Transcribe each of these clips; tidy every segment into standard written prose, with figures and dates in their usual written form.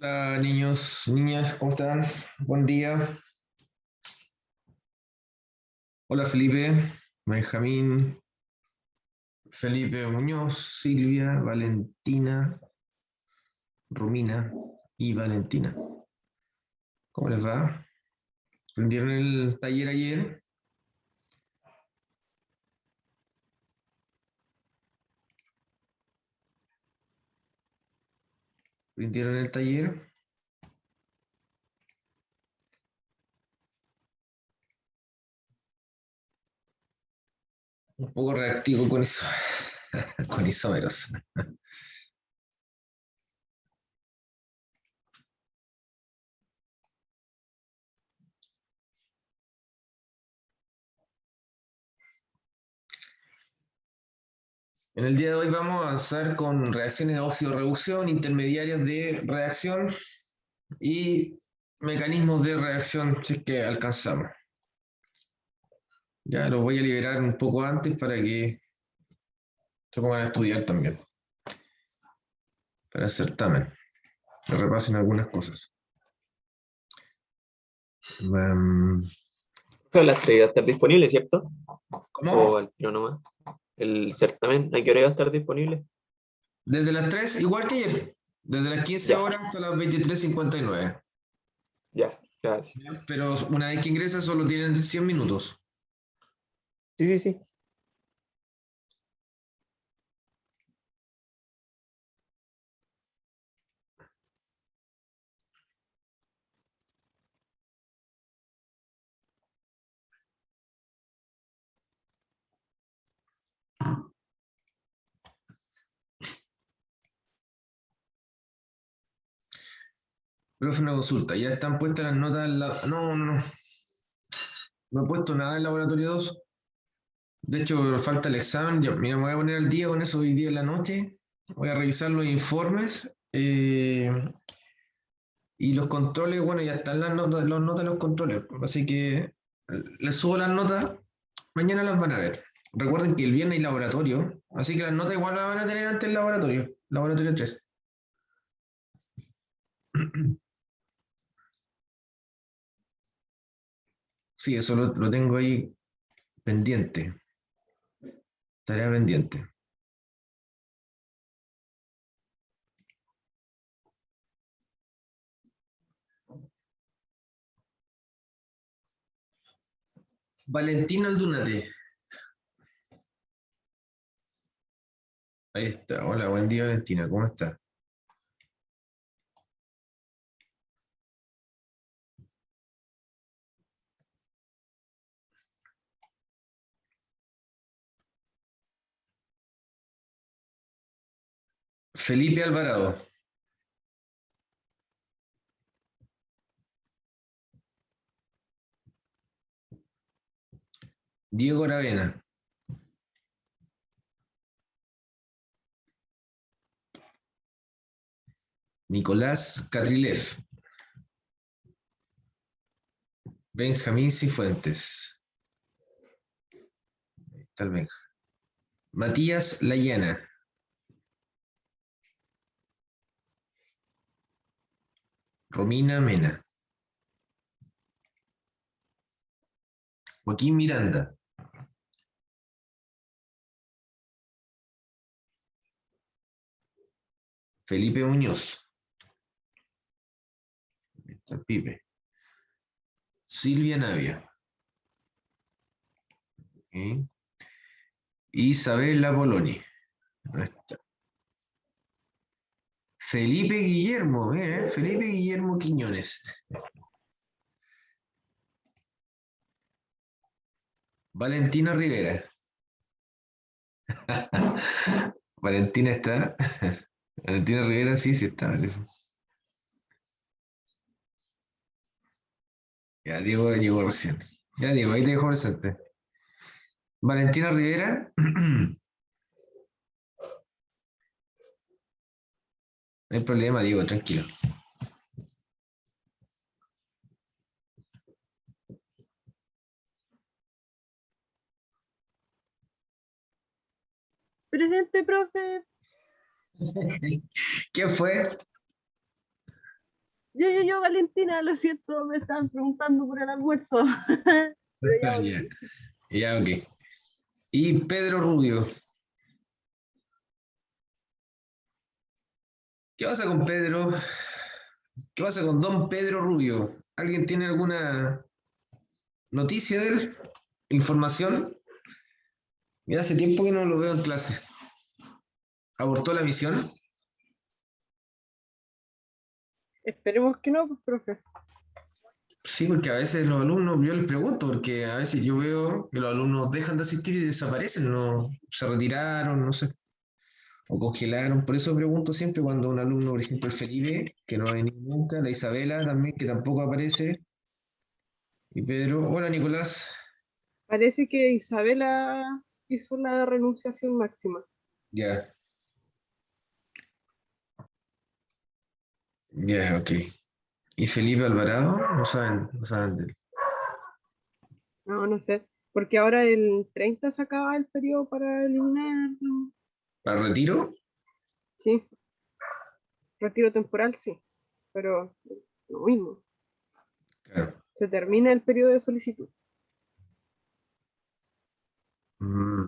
Hola niños, niñas, ¿cómo están? Buen día. Hola Felipe, Benjamín, Felipe Muñoz, Silvia, Valentina, Romina y Valentina. ¿Cómo les va? ¿Prendieron el taller ayer? ¿Prendieron el taller? Un poco reactivo con eso, con isómeros. En el día de hoy vamos a avanzar con reacciones de óxido-reducción, intermediarias de reacción y mecanismos de reacción si es que alcanzamos. Ya los voy a liberar un poco antes para que se pongan a estudiar también, para el certamen, que repasen algunas cosas. A las 3 va a estar disponible, ¿cierto? ¿Cómo? O al tiro nomás. El certamen, ¿a qué hora va a estar disponible? Desde las 3, igual que ayer, desde las 15 Ya, horas hasta las 23:59. ya, gracias. Pero una vez que ingresa solo tienen 100 minutos. Sí, sí, sí. Profe, una consulta, ya están puestas las notas en la... No, no, no, no he puesto nada en laboratorio 2. De hecho, falta el examen. Mira, me voy a poner al día con eso hoy día en la noche. Voy a revisar los informes. Y los controles, bueno, ya están las notas de los controles. Así que les subo las notas. Mañana las van a ver. Recuerden que el viernes hay laboratorio. Así que las notas igual las van a tener antes el laboratorio. Laboratorio 3. Sí, eso lo tengo ahí pendiente. Tarea pendiente. Valentina Aldunate. Ahí está. Hola, buen día, Valentina. ¿Cómo está? Felipe Alvarado. Diego Aravena. Nicolás Catrilev. Benjamín Cifuentes. Ahí está el Benja. Matías Layana. Romina Mena. Joaquín Miranda. Felipe Muñoz. Ahí está el Pipe. Silvia Navia. ¿Okay? Isabela Poloni. Ahí está. Felipe Guillermo, Felipe Guillermo Quiñones. Valentina Rivera. Valentina está. Valentina Rivera sí, sí está. Parece. Ya, Diego llegó recién. Ya, Diego, ahí te dejo presente. Valentina Rivera. No hay problema, Diego, tranquilo. Presente, profe. ¿Quién fue? Valentina, lo siento, me estaban preguntando por el almuerzo. Pero ya Ya, volví. ya, ok. Y Pedro Rubio. ¿Qué pasa con Pedro? ¿Qué pasa con don Pedro Rubio? ¿Alguien tiene alguna noticia de él? ¿Información? Mira, hace tiempo que no lo veo en clase. ¿Abortó la misión? Esperemos que no, pues, profe. Sí, porque a veces los alumnos, yo les pregunto, porque a veces yo veo que los alumnos dejan de asistir y desaparecen, no se retiraron, no sé, o congelaron. Por eso pregunto siempre cuando un alumno, por ejemplo, el Felipe, que no ha venido nunca, la Isabela también, que tampoco aparece, y Pedro, hola Nicolás, Parece que Isabela hizo la renunciación máxima. ya, ya, ok. ¿Y Felipe Alvarado? No saben de él. No, no sé. Porque ahora el 30 se acaba el periodo para eliminar. ¿Para retiro? Sí, retiro temporal, sí. Pero lo mismo. Claro. Se termina el periodo de solicitud. Mm,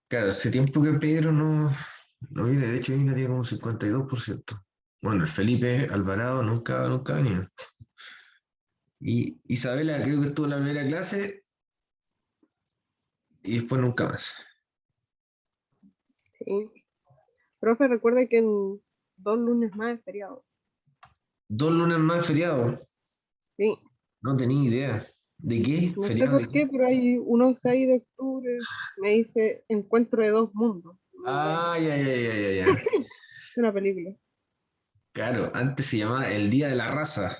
claro, hace tiempo que Pedro no viene, de hecho viene tiene como un 52%. Bueno, el Felipe Alvarado nunca ha venido. Y Isabela creo que estuvo en la primera clase y después nunca más. Sí. Profe, recuerda que en 2 lunes más es feriado. 2 lunes más feriado. Sí. No tenía idea. ¿De qué? No sé ¿Feriado de por qué? qué, pero hay un 11 ahí de octubre. Me dice Encuentro de dos mundos. Ah, ya. Es una película Claro, antes se llamaba el Día de la Raza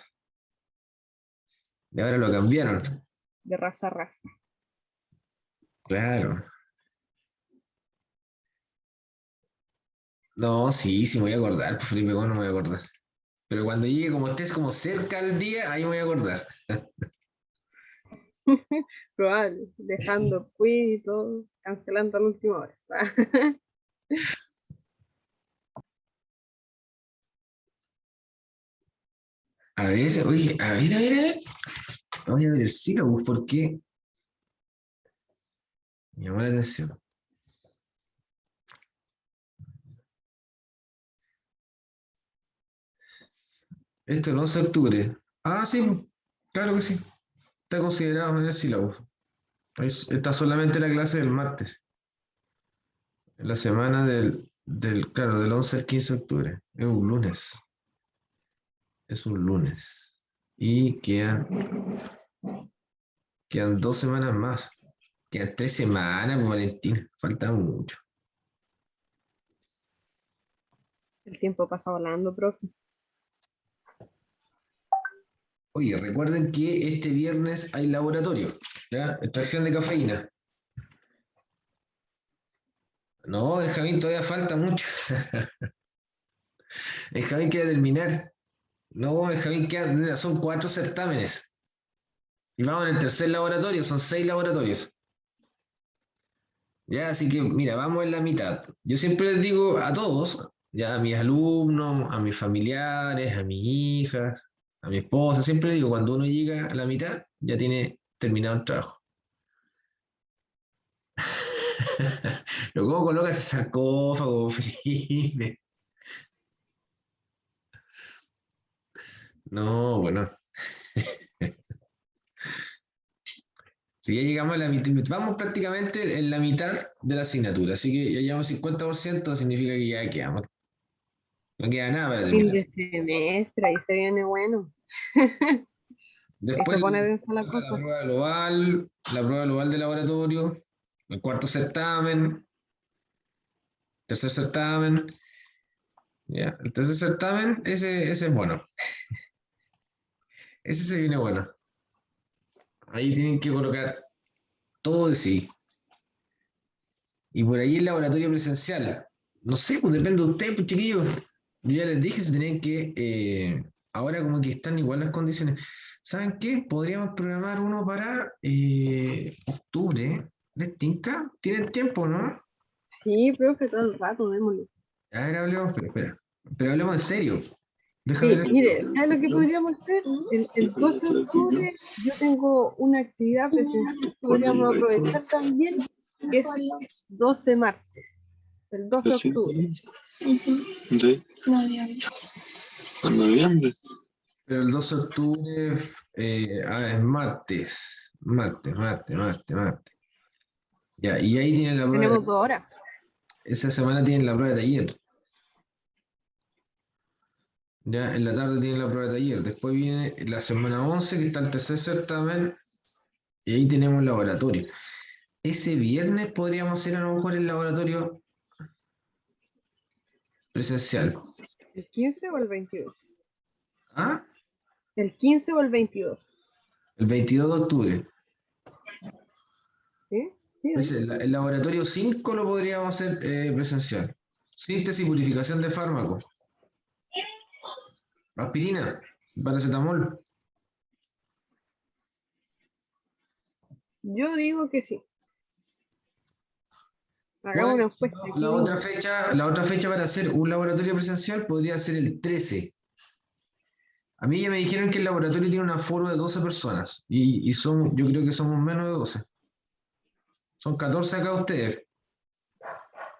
y ahora lo cambiaron. de raza a raza. Claro. No, sí, me voy a acordar, pues Felipe, ¿cómo no me voy a acordar? Pero cuando llegue, como estés como cerca al día, ahí me voy a acordar. Probable. Dejando el quiz y todo. Cancelando a la última hora. A ver, oye, a ver. Voy a ver el sílabus porque me llamó la atención. Esto el 11 de octubre. Ah, sí, claro que sí. Está considerado en el sílabus. Está solamente la clase del martes. En la semana claro, del 11 al 15 de octubre. Es un lunes. Es un lunes. Y quedan 2 semanas más. Quedan 3 semanas, pues, Valentín. Falta mucho. El tiempo pasa volando, profe. Oye, recuerden que este viernes hay laboratorio, ¿ya? Extracción de cafeína. No, Benjamín, todavía falta mucho. Benjamín quiere terminar. No, Benjamín, mira, son 4 certámenes. Y vamos en el tercer laboratorio, son 6 laboratorios. Ya, así que, mira, vamos en la mitad. Yo siempre les digo a todos, ya a mis alumnos, a mis familiares, a mis hijas, a mi esposa, siempre les digo, cuando uno llega a la mitad, ya tiene terminado el trabajo. Luego coloca ese sarcófago, Felipe. No, bueno. Si ya llegamos a la mitad, vamos prácticamente en la mitad de la asignatura, así que ya llevamos 50%, significa que ya quedamos. No queda nada para Fin terminar. de semestre, ahí se viene bueno. Ahí Después se pone densa la falta cosa. la prueba global de laboratorio, el cuarto certamen, tercer certamen. Ya, el tercer certamen, ese es bueno. Ese se viene bueno. Ahí tienen que colocar todo de sí. Y por ahí el laboratorio presencial. No sé, pues depende de ustedes, pues chiquillos. Yo ya les dije, se tenían que. Ahora como que están igual las condiciones. ¿Saben qué? Podríamos programar uno para octubre. ¿Les tinca? ¿Tienen tiempo, no? Sí, profe, todo el rato, démosle. A ver, hablemos, pero hablemos en serio. Déjame Sí, ver. mire, ¿sabes lo que podríamos hacer? El 12 de octubre yo tengo una actividad presencial que podríamos aprovechar también, que es 12 martes, el 12 de octubre. De noviembre. Pero el 12 de octubre, es martes. Martes. Ya, y ahí tienen la prueba. Tenemos 2 horas. Esa semana tienen la prueba de taller. Ya, en la tarde tienen la prueba de taller. Después viene la semana 11, que está el tercer certamen, y ahí tenemos el laboratorio. Ese viernes podríamos hacer a lo mejor el laboratorio presencial. ¿El 15 o el 22? ¿Ah? ¿El 15 o el 22? El 22 de octubre. ¿Sí? Sí, ¿no? El laboratorio 5 lo podríamos hacer presencial. Síntesis y purificación de fármacos. Aspirina, paracetamol. Yo digo que sí. Hagamos Puede- una encuesta aquí La mismo. otra fecha para hacer un laboratorio presencial podría ser el 13. A mí ya me dijeron que el laboratorio tiene un aforo de 12 personas y yo creo que somos menos de 12. Son 14 acá ustedes,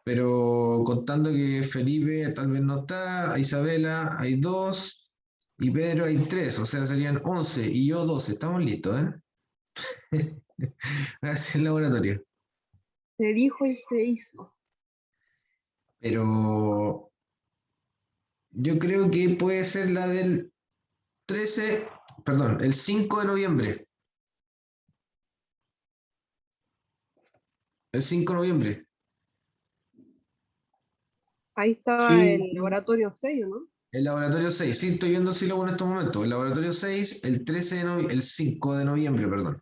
pero contando que Felipe tal vez no está, a Isabela hay 2 y Pedro hay 3, o sea, serían 11 y yo 12. Estamos listos, ¿eh? A hacer el laboratorio. Se dijo y se hizo. Pero yo creo que puede ser la del 13, perdón, el 5 de noviembre. El 5 de noviembre. Ahí está Sí, el laboratorio 6, ¿no? El laboratorio 6, sí, estoy viendo si lo en estos momentos. El laboratorio 6, el 5 de noviembre, perdón.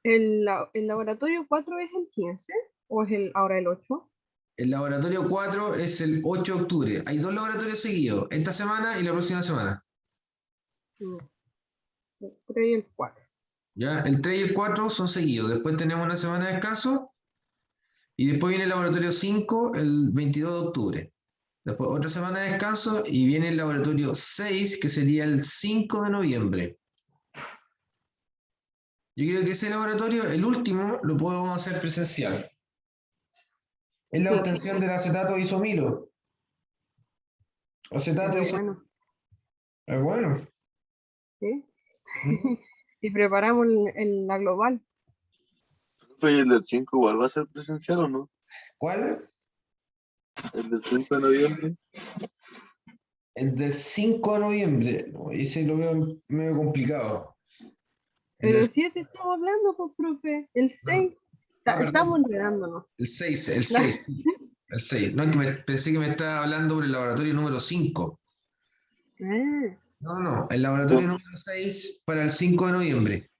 ¿El laboratorio 4 es el 15 o es ahora el 8? El laboratorio 4 es el 8 de octubre. Hay 2 laboratorios seguidos, esta semana y la próxima semana. El 3 y el 4. ¿Ya? El 3 y el 4 son seguidos. Después tenemos una semana de descanso y después viene el laboratorio 5 el 22 de octubre. Después otra semana de descanso y viene el laboratorio 6 que sería el 5 de noviembre. Yo creo que ese laboratorio, el último, lo podemos hacer presencial. Es la Sí, obtención del acetato isomilo. Acetato pero isomilo. bueno, Es bueno. ¿sí? ¿Mm? Y preparamos la global. ¿y el del 5 igual va a ser presencial o no? ¿Cuál? El del 5 de noviembre. El del 5 de noviembre. No, ese lo veo medio complicado. El Pero del- sí, ese estamos hablando, pues, profe. El no. 6, estamos Perdón. enredándonos. El 6, el 6, sí. El 6. No, es que pensé que me estaba hablando por el laboratorio número 5. Ah, No. El laboratorio número 6 para el 5 de noviembre.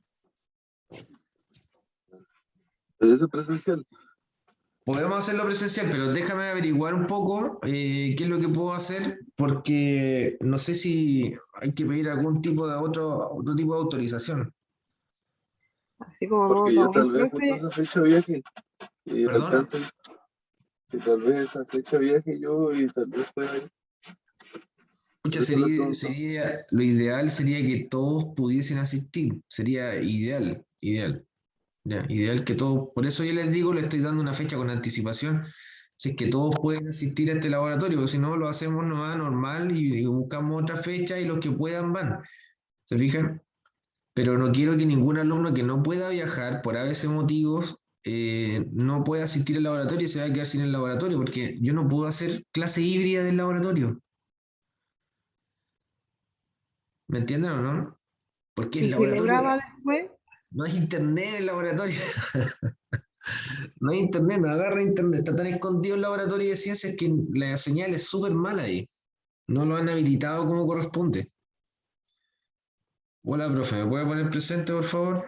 ¿Es ese presencial? Podemos hacerlo presencial, pero déjame averiguar un poco qué es lo que puedo hacer, porque no sé si hay que pedir algún tipo de otro tipo de autorización. así como modo Porque yo también, tal vez junto a profe. esa fecha viaje y me ¿Perdón? alcance. Y tal vez esa fecha viaje yo y tal vez pueda ir. Pucha, Por eso le pregunto. lo ideal sería que todos pudiesen asistir, sería ideal. Ya, ideal que todos, por eso yo les digo, le estoy dando una fecha con anticipación, si es que todos pueden asistir a este laboratorio, porque si no lo hacemos nomás normal y buscamos otra fecha y los que puedan van, ¿se fijan? Pero no quiero que ningún alumno que no pueda viajar por a veces motivos no pueda asistir al laboratorio y se va a quedar sin el laboratorio, porque yo no puedo hacer clase híbrida del laboratorio, ¿me entienden o no? Porque el Y si lo laboratorio, graba después, no hay internet en el laboratorio. No hay internet, no agarra internet, está tan escondido el laboratorio de ciencias que la señal es súper mala ahí. No lo han habilitado como corresponde. Hola, profe, ¿me puede poner presente, por favor?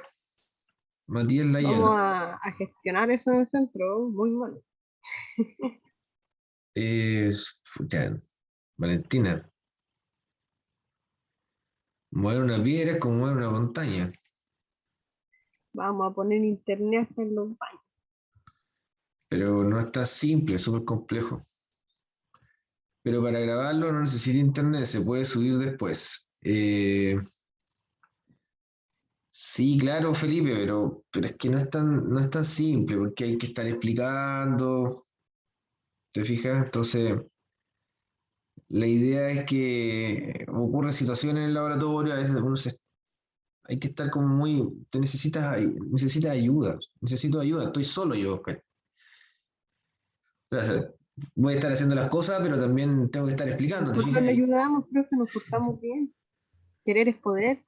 Matías vamos Layano. a gestionar eso en el centro. Muy mal. Pucha, Valentina, mover una piedra es como mover una montaña. Vamos a poner internet hasta en los baños. Pero no es tan simple, es súper complejo. Pero para grabarlo no necesita internet, se puede subir después. Sí, claro, Felipe, pero es que no es tan simple, porque hay que estar explicando, ¿te fijas? Entonces, la idea es que ocurren situaciones en el laboratorio, a veces hay que estar como muy, necesitas ayuda, necesito ayuda, estoy solo yo, ¿ok? O sea, voy a estar haciendo las cosas, pero también tengo que estar explicando, ¿te Nosotros fijas? le ayudamos, profe, nos portamos bien. Querer es poder.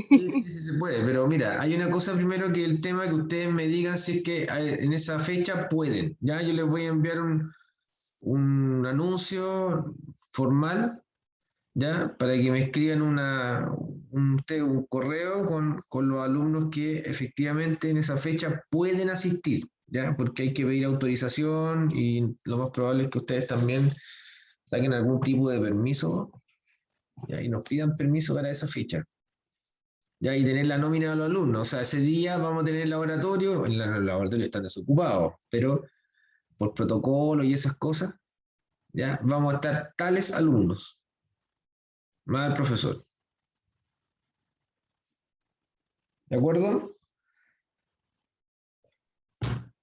Sí, sí, sí se puede, pero mira, hay una cosa primero que el tema que ustedes me digan si es que en esa fecha pueden, ¿ya? Yo les voy a enviar un anuncio formal, ¿ya? Para que me escriban un correo con los alumnos que efectivamente en esa fecha pueden asistir, ¿ya? Porque hay que pedir autorización y lo más probable es que ustedes también saquen algún tipo de permiso, ¿ya? Y nos pidan permiso para esa fecha. Ya, y tener la nómina de los alumnos. O sea, ese día vamos a tener el laboratorio, los laboratorios están desocupados, pero por protocolo y esas cosas, ya vamos a estar tales alumnos, más el profesor. ¿De acuerdo?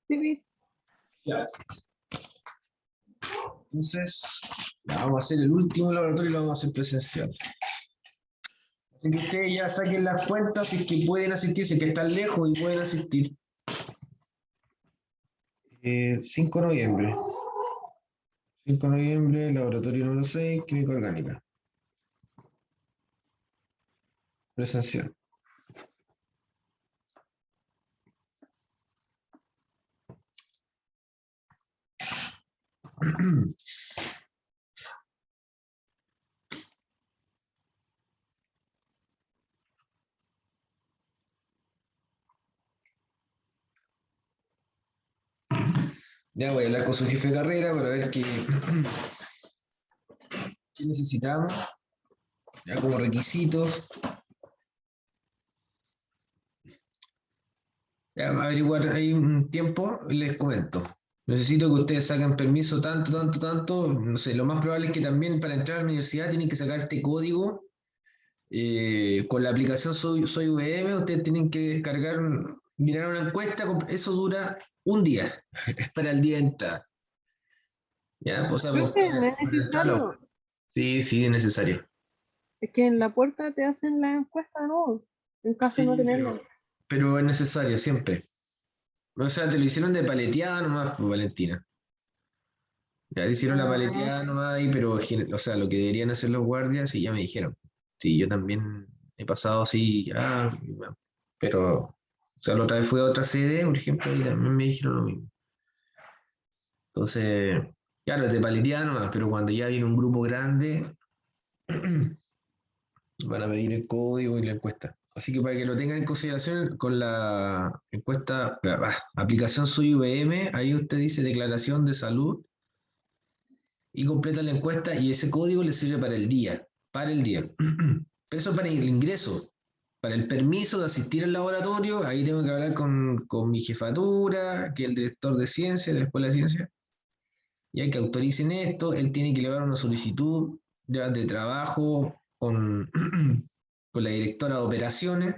¿Sí ves? Ya. Entonces, ya vamos a hacer el último laboratorio y lo vamos a hacer presencial. Así que ustedes ya saquen las cuentas si es que pueden asistir, si es que están lejos y pueden asistir. 5 de noviembre. 5 de noviembre, laboratorio número 6, química orgánica. Presencial. Ya voy a hablar con su jefe de carrera para ver qué necesitamos, ya como requisitos. Ya averiguar ahí un tiempo, les comento. Necesito que ustedes saquen permiso tanto. No sé, lo más probable es que también para entrar a la universidad tienen que sacar este código. Con la aplicación Soy VM, ustedes tienen que descargar, mirar una encuesta, eso dura un día, es para el día de entrada. Ya, pues, o sea, Profe, no es para entrarlo. necesario. Sí, sí, es necesario. Es que en la puerta te hacen la encuesta, ¿no? En caso de no Sí, tenerla. pero es necesario siempre. O sea, te lo hicieron de paleteada nomás, pues, Valentina. Ya te hicieron la Ah, paleteada nomás ahí, pero o sea, lo que deberían hacer los guardias, sí, ya me dijeron. Sí, yo también he pasado así, ya, y bueno, pero, o sea, la otra vez fui a otra sede, por ejemplo, y también me dijeron lo mismo. Entonces, claro, es de paleteada nomás, pero cuando ya viene un grupo grande, van a pedir el código y la encuesta. Así que para que lo tengan en consideración con la encuesta, aplicación Soy VM, ahí usted dice declaración de salud y completa la encuesta y ese código le sirve para el día. Pero eso para el ingreso, para el permiso de asistir al laboratorio, ahí tengo que hablar con mi jefatura, que es el director de ciencia, de la Escuela de Ciencia, y hay que autoricen esto, él tiene que elevar una solicitud ya de trabajo con la directora de operaciones,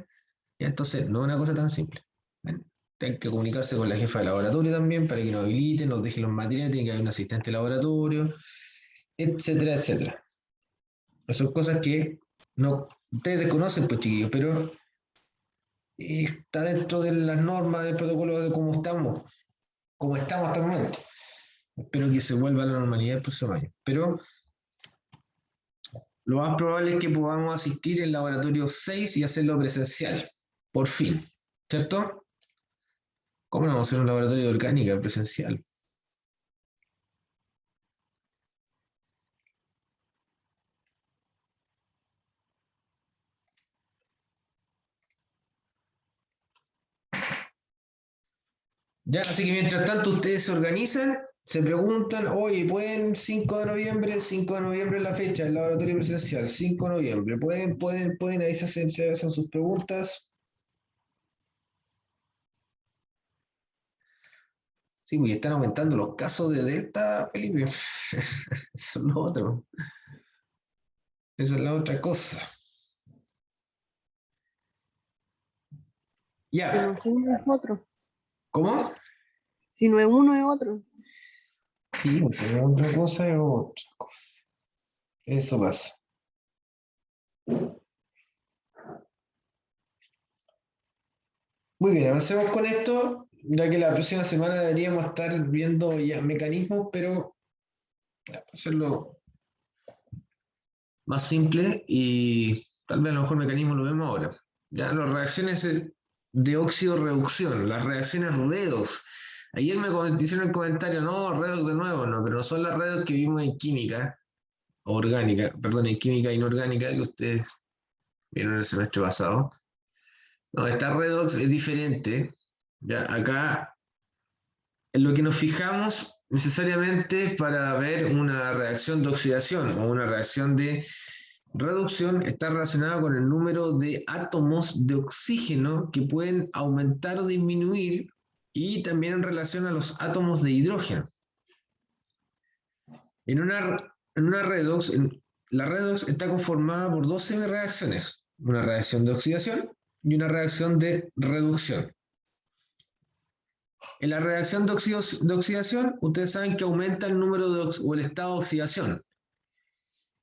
y entonces no es una cosa tan simple. Bueno, hay que comunicarse con la jefa de laboratorio también para que nos habiliten, nos dejen los materiales, tiene que haber un asistente de laboratorio, etcétera, etcétera. Son cosas que no, ustedes desconocen, pues chiquillos, pero está dentro de las normas del protocolo de cómo estamos hasta el momento. Espero que se vuelva a la normalidad el próximo año. Pero lo más probable es que podamos asistir al laboratorio 6 y hacerlo presencial, por fin, ¿cierto? ¿Cómo no vamos a hacer un laboratorio de orgánica presencial? Ya, así que mientras tanto ustedes se organizan, se preguntan, oye, ¿pueden 5 de noviembre? 5 de noviembre es la fecha del laboratorio presencial, 5 de noviembre. ¿Pueden, ahí se hacen sus preguntas? Sí, porque están aumentando los casos de Delta, Felipe. Eso es lo otro. Esa es la otra cosa. Si Ya. no es uno, es otro. ¿Cómo? Si no es uno, es otro. Sí, porque otra cosa es otra cosa. Eso pasa. Muy bien, avancemos con esto, ya que la próxima semana deberíamos estar viendo ya mecanismos, pero para hacerlo más simple y tal vez a lo mejor mecanismo lo vemos ahora. Ya las reacciones de óxido-reducción, las reacciones redox. Ayer me hicieron el comentario, no, redox de nuevo, no, pero no son las redox que vimos en química orgánica, perdón, en química inorgánica que ustedes vieron el semestre pasado. No, esta redox es diferente. Ya, acá en lo que nos fijamos necesariamente para ver una reacción de oxidación o una reacción de reducción está relacionada con el número de átomos de oxígeno que pueden aumentar o disminuir y también en relación a los átomos de hidrógeno. En una redox, la redox está conformada por dos semireacciones, una reacción de oxidación y una reacción de reducción. En la reacción de oxidación, ustedes saben que aumenta el número o el estado de oxidación.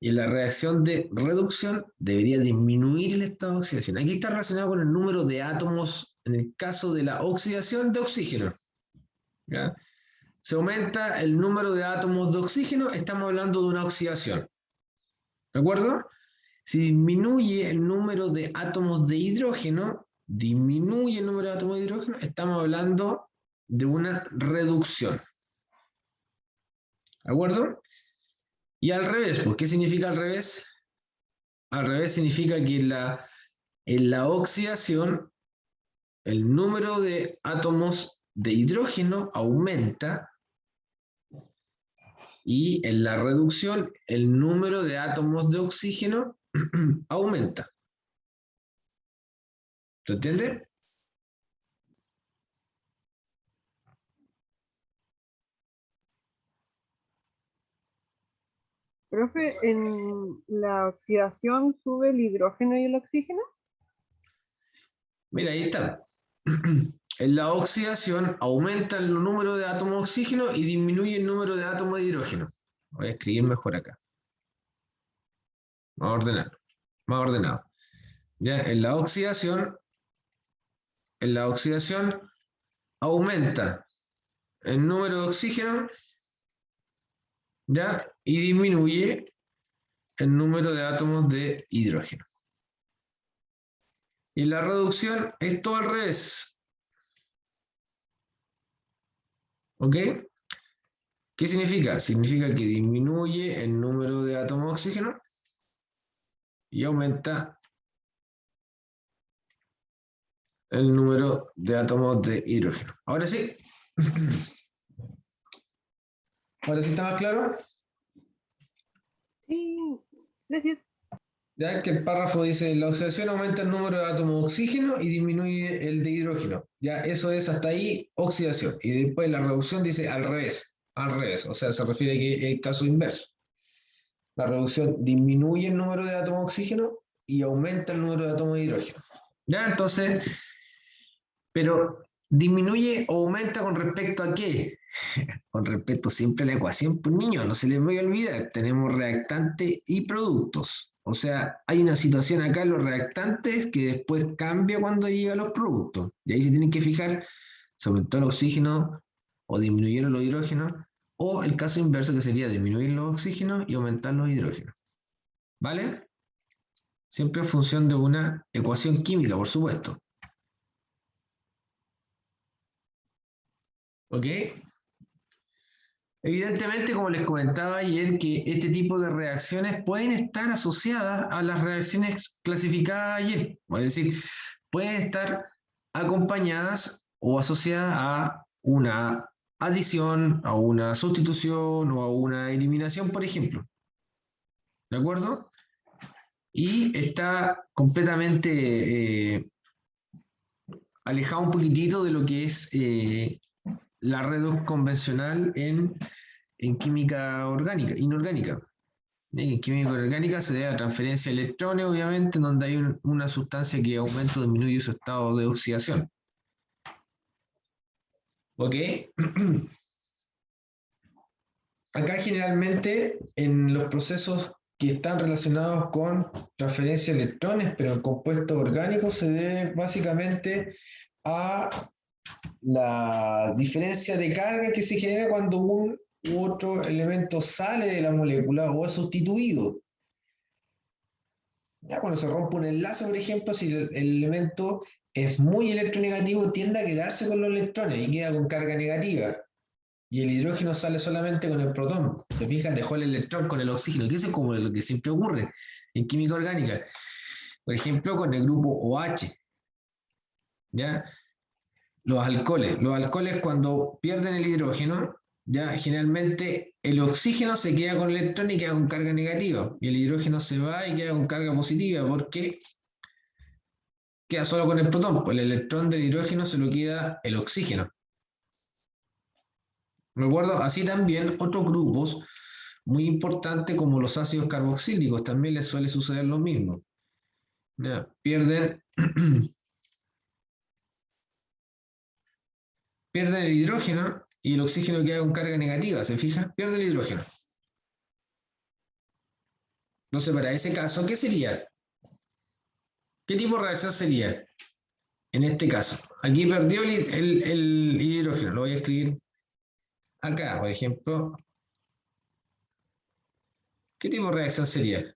Y en la reacción de reducción debería disminuir el estado de oxidación. Aquí está relacionado con el número de átomos en el caso de la oxidación de oxígeno. ¿Ya? Se aumenta el número de átomos de oxígeno, estamos hablando de una oxidación. ¿De acuerdo? Si disminuye el número de átomos de hidrógeno, disminuye el número de átomos de hidrógeno, estamos hablando de una reducción. ¿De acuerdo? Y al revés, pues, ¿qué significa al revés? Al revés significa que en la oxidación el número de átomos de hidrógeno aumenta y en la reducción el número de átomos de oxígeno aumenta. ¿Se entiende? Profe, en la oxidación sube el hidrógeno y el oxígeno. Mira, ahí está. En la oxidación aumenta el número de átomos de oxígeno y disminuye el número de átomos de hidrógeno. Voy a escribir mejor acá. Más ordenado. Más ordenado. Ya, en la oxidación aumenta el número de oxígeno, ¿ya? Y disminuye el número de átomos de hidrógeno. Y la reducción es todo al revés. ¿Ok? ¿Qué significa? Significa que disminuye el número de átomos de oxígeno y aumenta el número de átomos de hidrógeno. Ahora sí. Ahora sí está más claro. Sí, gracias. Ya que el párrafo dice, la oxidación aumenta el número de átomos de oxígeno y disminuye el de hidrógeno. Ya eso es hasta ahí oxidación. Y después la reducción dice al revés. Al revés. O sea, se refiere a que es el caso inverso. La reducción disminuye el número de átomos de oxígeno y aumenta el número de átomos de hidrógeno. Ya, entonces, pero disminuye o aumenta con respecto a qué? Con respecto siempre a la ecuación, pues niños, no se les voy a olvidar, tenemos reactantes y productos. O sea, hay una situación acá en los reactantes que después cambia cuando llega a los productos. Y ahí se tienen que fijar, se aumentó el oxígeno o disminuyeron los hidrógenos, o el caso inverso que sería disminuir los oxígenos y aumentar los hidrógenos. ¿Vale? Siempre en función de una ecuación química, por supuesto. ¿Ok? Evidentemente, como les comentaba ayer, que este tipo de reacciones pueden estar asociadas a las reacciones clasificadas ayer. Es decir, pueden estar acompañadas o asociadas a una adición, a una sustitución o a una eliminación, por ejemplo. ¿De acuerdo? Y está completamente alejado un poquitito de lo que es la redox convencional en química orgánica, inorgánica. En química orgánica se debe a transferencia de electrones, obviamente, donde hay una sustancia que aumenta o disminuye su estado de oxidación. ¿Ok? Acá generalmente en los procesos que están relacionados con transferencia de electrones, pero en compuestos orgánicos, se debe básicamente a la diferencia de carga que se genera cuando un u otro elemento sale de la molécula o es sustituido. Ya cuando se rompe un enlace, por ejemplo, si el elemento es muy electronegativo, tiende a quedarse con los electrones y queda con carga negativa. Y el hidrógeno sale solamente con el protón. Se fijan, dejó el electrón con el oxígeno, que eso es como lo que siempre ocurre en química orgánica. Por ejemplo, con el grupo OH. ¿Ya? Los alcoholes cuando pierden el hidrógeno, ya generalmente el oxígeno se queda con el electrón y queda con carga negativa, y el hidrógeno se va y queda con carga positiva, porque queda solo con el protón, pues el electrón del hidrógeno se lo queda el oxígeno. ¿De acuerdo? Así también otros grupos muy importantes como los ácidos carboxílicos también les suele suceder lo mismo. ¿Ya? Pierden el hidrógeno y el oxígeno queda con carga negativa, ¿se fija? Pierde el hidrógeno. Entonces, para ese caso, ¿qué sería? ¿Qué tipo de reacción sería? En este caso, aquí perdió el hidrógeno, lo voy a escribir acá, por ejemplo. ¿Qué tipo de reacción sería?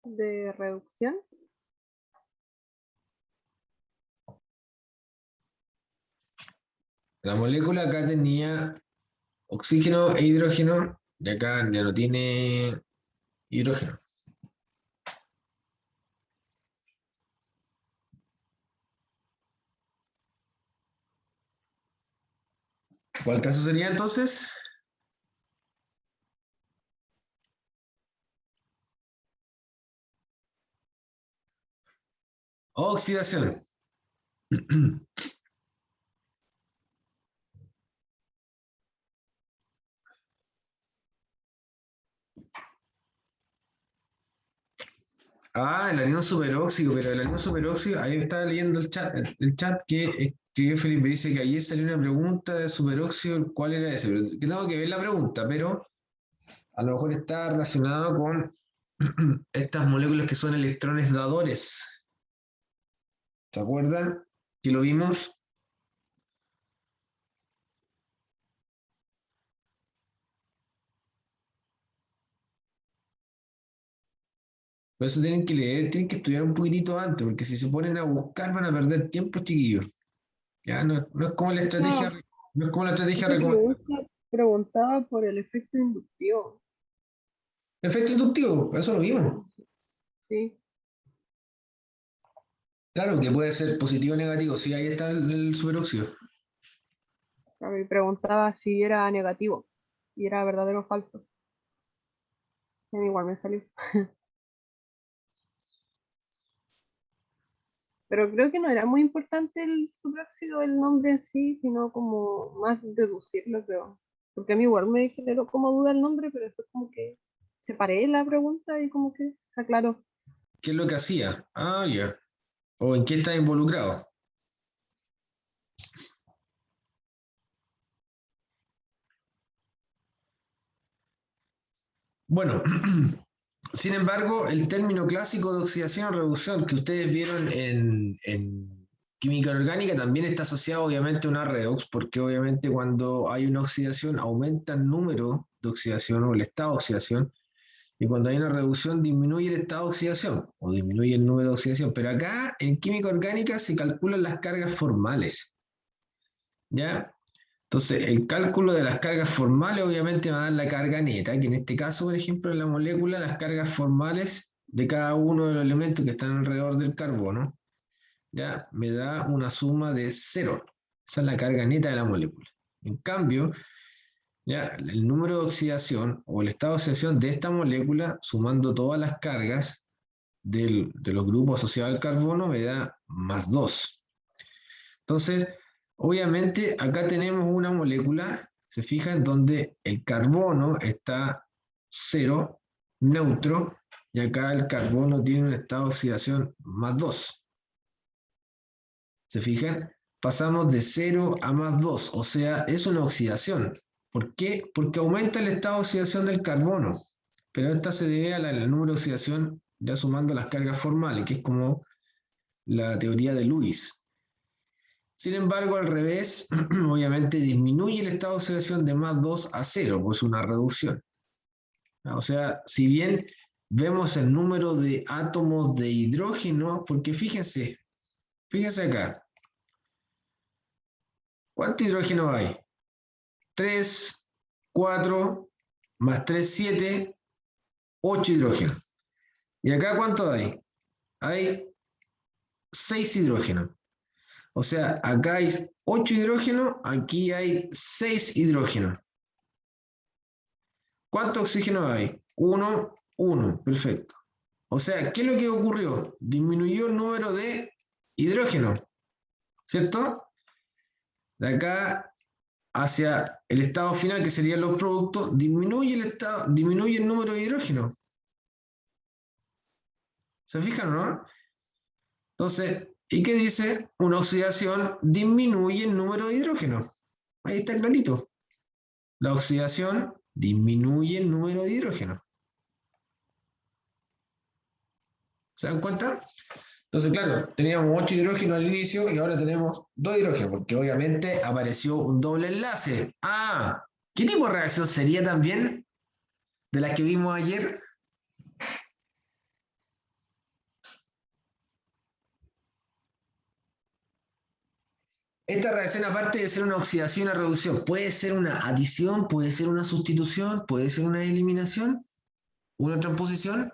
De reducción. La molécula acá tenía oxígeno e hidrógeno, y acá ya no tiene hidrógeno. ¿Cuál caso sería entonces? Oxidación. Ah, el anión superóxido, pero el anión superóxido, ahí estaba leyendo el chat que escribió Felipe, dice que ayer salió una pregunta de superóxido, ¿cuál era ese? Pero, que tengo que ver la pregunta, pero a lo mejor está relacionado con estas moléculas que son electrones dadores. ¿Se acuerdan? Que lo vimos. Por eso tienen que leer, tienen que estudiar un poquitito antes, porque si se ponen a buscar van a perder tiempo, chiquillos. Ya no es como la estrategia, No, no es como la estrategia esta recomendada. preguntaba por el efecto inductivo. Efecto inductivo, eso lo vimos. Sí, Claro que puede ser positivo o negativo, sí, ahí está el superóxido. a mí preguntaba si era negativo y era verdadero o falso. A mí igual me salió. Pero creo que no era muy importante el superóxido, el nombre en sí, sino como más deducirlo, creo. Porque a mí igual me generó como duda el nombre, pero después como que separé la pregunta y como que aclaró. ¿Qué es lo que hacía? Ah, ya. ¿O en qué está involucrado? Bueno, sin embargo, el término clásico de oxidación o reducción que ustedes vieron en química orgánica también está asociado obviamente a una redox, porque obviamente cuando hay una oxidación aumenta el número de oxidación o el estado de oxidación, y cuando hay una reducción disminuye el estado de oxidación o disminuye el número de oxidación. Pero acá en química orgánica se calculan las cargas formales, ¿ya? Entonces, el cálculo de las cargas formales obviamente va a dar la carga neta, que en este caso, por ejemplo, en la molécula, las cargas formales de cada uno de los elementos que están alrededor del carbono, ya me da una suma de cero. Esa es la carga neta de la molécula. En cambio, ¿ya? El número de oxidación o el estado de oxidación de esta molécula, sumando todas las cargas de los grupos asociados al carbono, me da +2. Entonces, obviamente, acá tenemos una molécula, se fijan, donde el carbono está 0, neutro, y acá el carbono tiene un estado de oxidación +2. ¿Se fijan? Pasamos de 0 a +2, o sea, es una oxidación. ¿Por qué? Porque aumenta el estado de oxidación del carbono, pero esta se debe al número de oxidación ya sumando las cargas formales, que es como la teoría de Lewis. Sin embargo, al revés, obviamente disminuye el estado de oxidación de +2 a 0, pues una reducción. O sea, si bien vemos el número de átomos de hidrógeno, porque fíjense acá, ¿cuánto hidrógeno hay? 3, 4, más 3, 7, 8 hidrógenos. ¿Y acá cuánto hay? Hay 6 hidrógenos. O sea, acá hay 8 hidrógenos, aquí hay 6 hidrógenos. ¿Cuánto oxígeno hay? 1, 1, perfecto. O sea, ¿qué es lo que ocurrió? Disminuyó el número de hidrógeno, ¿cierto? De acá hacia el estado final, que serían los productos, disminuye el número de hidrógeno. ¿Se fijan, no? Entonces, ¿y qué dice? Una oxidación disminuye el número de hidrógeno. Ahí está clarito. La oxidación disminuye el número de hidrógeno. ¿Se dan cuenta? Entonces, claro, teníamos 8 hidrógenos al inicio y ahora tenemos 2 hidrógenos, porque obviamente apareció un doble enlace. Ah, ¿qué tipo de reacción sería también de las que vimos ayer? Esta reacción, aparte de ser una oxidación o reducción, puede ser una adición, puede ser una sustitución, puede ser una eliminación, una transposición.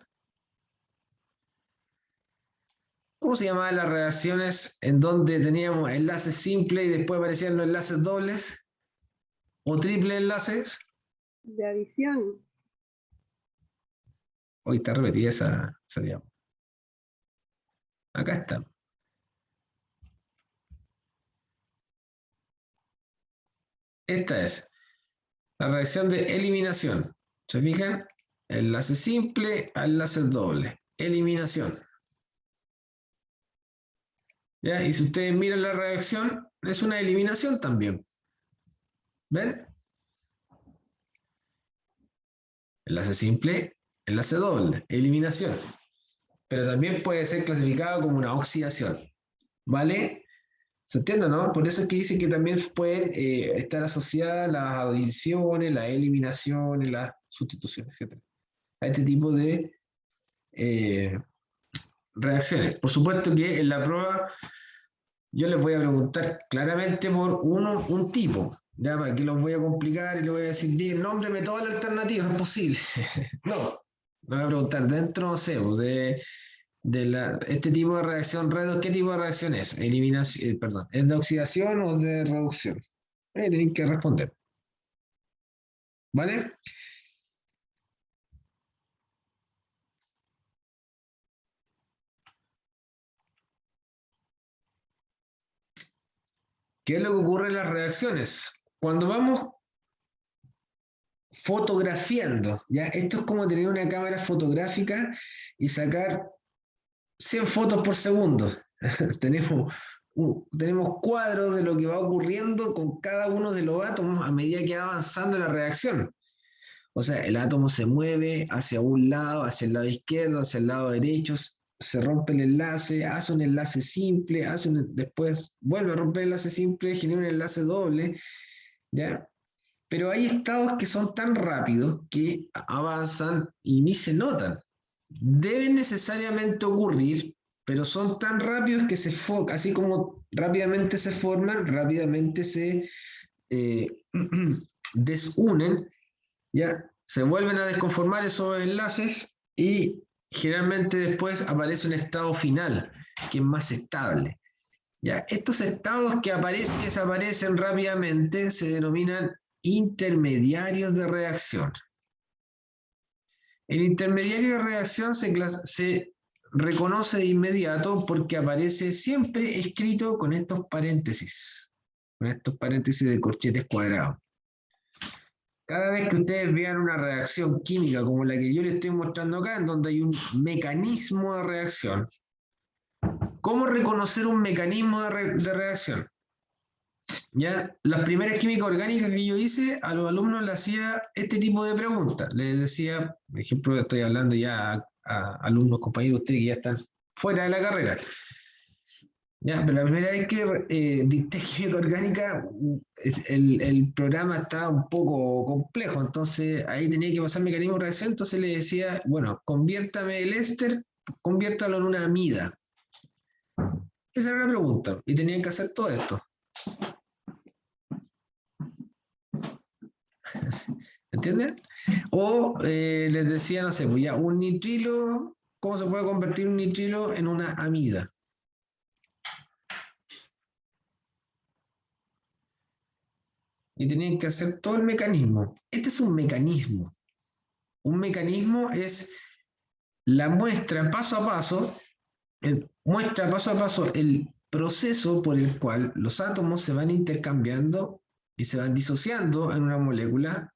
¿Cómo se llamaban las reacciones en donde teníamos enlaces simples y después aparecían los enlaces dobles o triples enlaces? De adición. Hoy está repetida esa diapositiva. Acá está. Esta es la reacción de eliminación. ¿Se fijan? Enlace simple a enlace doble. Eliminación. ¿Ya? Y si ustedes miran la reacción, es una eliminación también. ¿Ven? Enlace simple, enlace doble. Eliminación. Pero también puede ser clasificado como una oxidación. ¿Vale? ¿Se entiende, no? Por eso es que dice que también pueden estar asociadas las adiciones, las eliminaciones, las sustituciones, etc. A este tipo de reacciones. Por supuesto que en la prueba yo les voy a preguntar claramente por un tipo. Ya, para que los voy a complicar y les voy a decir, nómbreme todas las alternativas, es posible. No, me voy a preguntar dentro, no sé, este tipo de reacción redox, ¿qué tipo de reacción es? Eliminación, perdón, ¿es de oxidación o de reducción? Tienen que responder. ¿Vale? ¿Qué es lo que ocurre en las reacciones? Cuando vamos fotografiando, ¿ya? Esto es como tener una cámara fotográfica y sacar 100 fotos por segundo. tenemos cuadros de lo que va ocurriendo con cada uno de los átomos a medida que va avanzando la reacción. O sea, el átomo se mueve hacia un lado, hacia el lado izquierdo, hacia el lado derecho, se rompe el enlace, hace un enlace simple, después vuelve a romper el enlace simple, genera un enlace doble, ¿ya? Pero hay estados que son tan rápidos que avanzan y ni se notan. Deben necesariamente ocurrir, pero son tan rápidos que así como rápidamente se forman, rápidamente se desunen, ¿ya? Se vuelven a desconformar esos enlaces y generalmente después aparece un estado final, que es más estable. ¿Ya? Estos estados que aparecen y desaparecen rápidamente se denominan intermediarios de reacción. El intermediario de reacción se reconoce de inmediato porque aparece siempre escrito con estos paréntesis de corchetes cuadrados. Cada vez que ustedes vean una reacción química como la que yo les estoy mostrando acá, en donde hay un mecanismo de reacción, ¿cómo reconocer un mecanismo de reacción? ¿Ya? Las primeras químicas orgánicas que yo hice, a los alumnos les hacía este tipo de preguntas. Les decía, por ejemplo, estoy hablando ya a alumnos, compañeros, ustedes que ya están fuera de la carrera. ¿Ya? Pero la primera vez que dicté química orgánica, el programa estaba un poco complejo, entonces ahí tenía que pasar mecanismo de reacción, entonces le decía, bueno, conviértame el éster, conviértalo en una amida. Esa era la pregunta, y tenían que hacer todo esto. ¿Entienden? O les decía, no sé, pues ya, un nitrilo, ¿cómo se puede convertir un nitrilo en una amida? Y tenían que hacer todo el mecanismo. Este es un mecanismo. Un mecanismo es la muestra paso a paso, muestra paso a paso el proceso por el cual los átomos se van intercambiando y se van disociando en una molécula,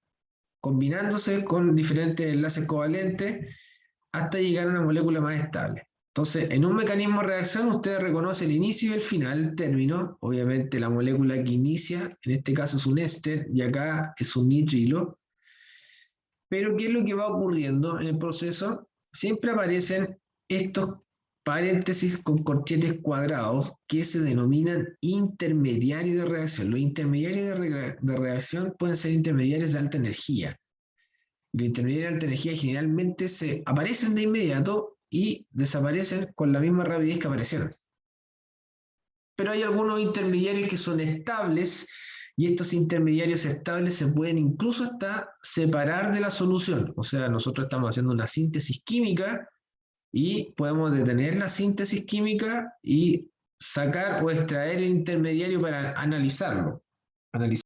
combinándose con diferentes enlaces covalentes hasta llegar a una molécula más estable. Entonces, en un mecanismo de reacción, usted reconoce el inicio y el final, el término. Obviamente, la molécula que inicia, en este caso es un éster, y acá es un nitrilo. Pero, ¿qué es lo que va ocurriendo en el proceso? Siempre aparecen estos paréntesis con corchetes cuadrados que se denominan intermediarios de reacción. Los intermediarios de reacción pueden ser intermediarios de alta energía. Los intermediarios de alta energía generalmente se aparecen de inmediato y desaparecen con la misma rapidez que aparecieron. Pero hay algunos intermediarios que son estables y estos intermediarios estables se pueden incluso hasta separar de la solución. O sea, nosotros estamos haciendo una síntesis química y podemos detener la síntesis química y sacar o extraer el intermediario para analizarlo.